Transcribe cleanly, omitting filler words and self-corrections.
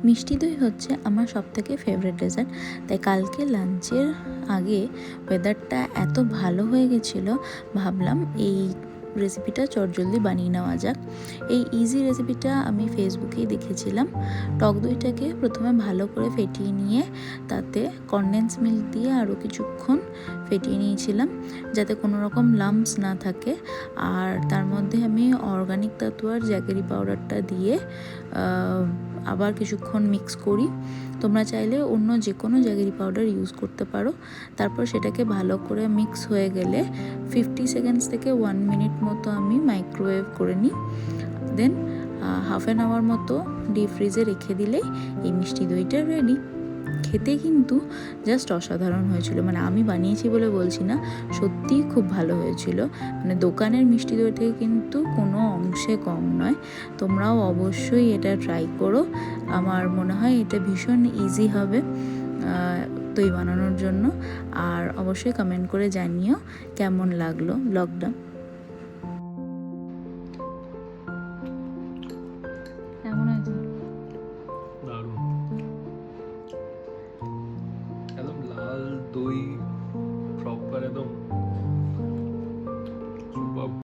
মিষ্টি দই হচ্ছে আমার সবথেকে ফেভারিট ডেজার্ট। তাই কালকে লাঞ্চের আগে ওয়েদারটা এত ভালো হয়ে গেছিলো, ভাবলাম এই রেসিপিটা চটজলদি বানিয়ে নেওয়া যাক। এই ইজি রেসিপিটা আমি ফেসবুকেই দেখেছিলাম। টক দইটাকে প্রথমে ভালো করে ফেটিয়ে নিয়ে তাতে কনডেন্স মিল্ক দিয়ে আরও কিছুক্ষণ ফেটিয়ে নিয়েছিলাম, যাতে কোনো রকম লাম্পস না থাকে। আর তার মধ্যে আমি অর্গানিক তাতুয়ার জ্যাগেরি পাউডারটা দিয়ে আবার কিছুক্ষণ মিক্স করি। তোমরা চাইলে অন্য যে কোনো জ্যাগেরি পাউডার ইউজ করতে পারো। তারপর সেটাকে ভালো করে মিক্স হয়ে গেলে 50 সেকেন্ডস থেকে 1 মিনিট মতো আমি মাইক্রোওয়েভ করে নিই। দেন হাফ অ্যান আওয়ার মতো ডিপ ফ্রিজে রেখে দিলেই এই মিষ্টি দইটা রেডি। খেতে কিন্তু জাস্ট অসাধারণ হয়েছিল, মানে আমি বানিয়েছি বলে বলছি না, সত্যিই খুব ভালো হয়েছিল। মানে দোকানের মিষ্টি দই থেকে কিন্তু কোনো অংশে কম নয়। তোমরাও অবশ্যই এটা ট্রাই করো। আমার মনে হয় এটা ভীষণ ইজি হবে দই বানানোর জন্য। আর অবশ্যই কমেন্ট করে জানিও কেমন লাগলো ব্লগটা। কেমন হয়েছে? দারুণ, একদম লাল দই, প্রপার একদম